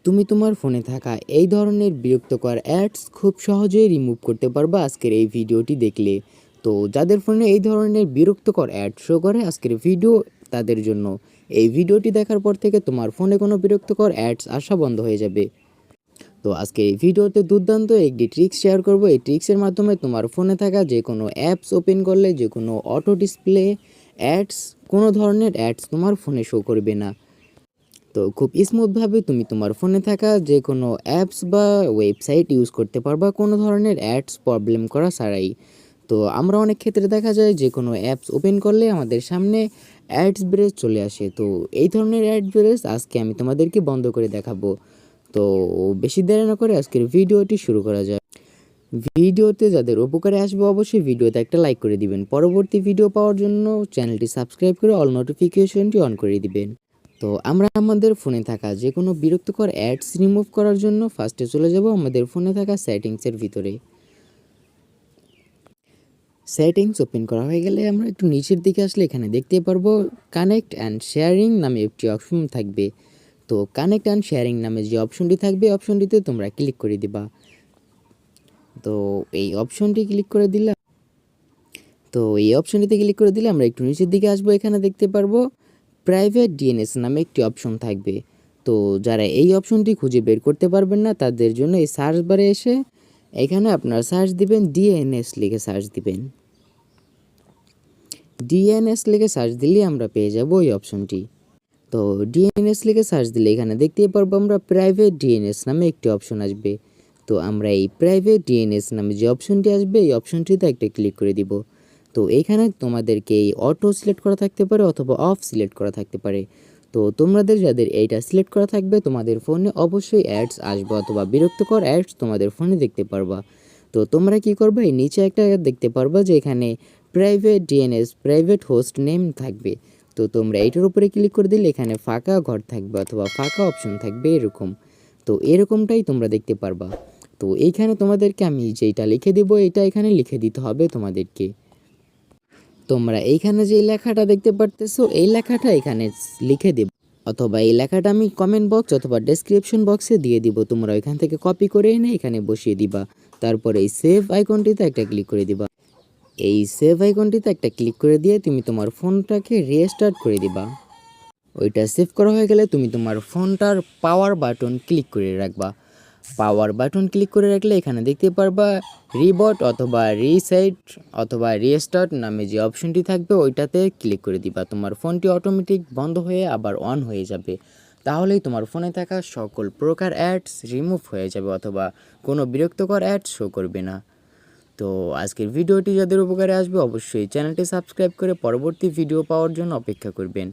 তুমি তোমার ফোনে থাকা এই ধরনের বিরক্তকর অ্যাডস খুব সহজেই রিমুভ করতে পারবা আজকের এই ভিডিওটি দেখলে। তো যাদের ফোনে এই ধরনের বিরক্তকর অ্যাড শো করে আজকের ভিডিও তাদের জন্য। এই ভিডিওটি দেখার পর থেকে তোমার ফোনে কোনো বিরক্তকর অ্যাডস আসা বন্ধ হয়ে যাবে। তো আজকে এই ভিডিওতে দুর্দান্ত একটি ট্রিক্স শেয়ার করব। এই ট্রিক্সের মাধ্যমে তোমার ফোনে থাকা যে কোনো অ্যাপস ওপেন করলে যে কোনো অটো ডিসপ্লে অ্যাডস, কোনো ধরনের অ্যাডস তোমার ফোনে শো করবে না। তো খুব স্মুথভাবে তুমি তোমার ফোনে থাকা যে কোনো অ্যাপস বা ওয়েবসাইট ইউজ করতে পারবা কোনো ধরনের অ্যাডস প্রবলেম করা ছাড়াই। তো আমরা অনেক ক্ষেত্রে দেখা যায় যে কোনো অ্যাপস ওপেন করলে আমাদের সামনে অ্যাডস ব্রেস চলে আসে। তো এই ধরনের অ্যাড ব্রেস আজকে আমি তোমাদেরকে বন্ধ করে দেখাবো। তো বেশি দেরি না করে আজকের ভিডিওটি শুরু করা যায়। ভিডিওতে যাদের উপকারে আসবে অবশ্যই ভিডিওতে একটা লাইক করে দিবেন। পরবর্তী ভিডিও পাওয়ার জন্য চ্যানেলটি সাবস্ক্রাইব করে অল নোটিফিকেশনটি অন করে দিবেন। তো আমরা আমাদের ফোনে থাকা যে কোনো বিরক্তিকর অ্যাডস রিমুভ করার জন্য ফার্স্টে চলে যাব আমাদের ফোনে থাকা সেটিংসের ভিতরে। সেটিংস ওপেন করা হয়ে গেলে আমরা একটু নিচের দিকে আসলে এখানে দেখতে পারবো কানেক্ট অ্যান্ড শেয়ারিং নামে একটি অপশন থাকবে। তো কানেক্ট অ্যান্ড শেয়ারিং নামে যে অপশনটি থাকবে অপশনটিতে তোমরা ক্লিক করে দিবা। তো এই অপশনটি ক্লিক করে দিলাম। তো এই অপশনটিতে ক্লিক করে দিলে আমরা একটু নিচের দিকে আসবো। এখানে দেখতে পারবো প্রাইভেট ডিএনএস নামে একটি অপশন থাকবে। তো যারা এই অপশনটি খুঁজে বের করতে পারবেন না তাদের জন্য এই সার্চ বারে এসে এখানে আপনারা সার্চ দিবেন ডিএনএস লিখে সার্চ দিবেন। ডিএনএস লিখে সার্চ দিলে আমরা পেয়ে যাব এই অপশনটি। তো ডিএনএস লিখে সার্চ দিলে এখানে দেখতেই পারবো আমরা প্রাইভেট ডিএনএস নামে একটি অপশন আসবে। তো আমরা এই প্রাইভেট ডিএনএস নামে যে অপশনটি আসবে এই অপশনটিতে একটা ক্লিক করে দিব। তো এইখানে তোমাদেরকে এই অটো সিলেক্ট করা থাকতে পারে অথবা অফ সিলেক্ট করা থাকতে পারে। তো তোমাদের যাদের এইটা সিলেক্ট করা থাকবে তোমাদের ফোনে অবশ্যই অ্যাডস আসবে অথবা বিরক্তকর অ্যাডস তোমাদের ফোনে দেখতে পারবা। তো তোমরা কি করবে, এই নিচে একটা দেখতে পারবা যে এখানে private DNS private host name থাকবে। তো তোমরা এইটার উপরে ক্লিক করে দিলে এখানে ফাঁকা ঘর থাকবে অথবা ফাঁকা অপশন থাকবে এরকম। তো এরকমটাই তোমরা দেখতে পারবা। তো এইখানে তোমাদেরকে আমি যেটা লিখে দিব এটা এখানে লিখে দিতে হবে তোমাদেরকে। তোমরা এইখানে যে লেখাটা দেখতে পারতেছো এই লেখাটা এখানে লিখে দেব অথবা এই লেখাটা আমি কমেন্ট বক্স অথবা ডেসক্রিপশন বক্সে দিয়ে দিব। তোমরা এখান থেকে কপি করে এনে এখানে বসিয়ে দিবা। তারপরে এই সেভ আইকনটিতে একটা ক্লিক করে দিবা। এই সেভ আইকনটিতে একটা ক্লিক করে দিয়ে তুমি তোমার ফোনটাকে রিস্টার্ট করে দিবা। ওইটা সেভ করা হয়ে গেলে তুমি তোমার ফোনটার পাওয়ার বাটন ক্লিক করে রাখবা। পাওয়ার বাটন ক্লিক করে রাখলে এখানে দেখতে পারবা রিবট অথবা রিসেট অথবা রিস্টার্ট নামে যে অপশনটি থাকবে ওইটাতে ক্লিক করে দিবা। তোমার ফোনটি অটোমেটিক বন্ধ হয়ে আবার অন হয়ে যাবে। তাহলেই তোমার ফোনে থাকা সকল প্রকার অ্যাডস রিমুভ হয়ে যাবে অথবা কোনো বিরক্তকর অ্যাডস শো করবে না। তো আজকের ভিডিওটি যাদের উপকারে আসবে অবশ্যই চ্যানেলটি সাবস্ক্রাইব করে পরবর্তী ভিডিও পাওয়ার জন্য অপেক্ষা করবেন।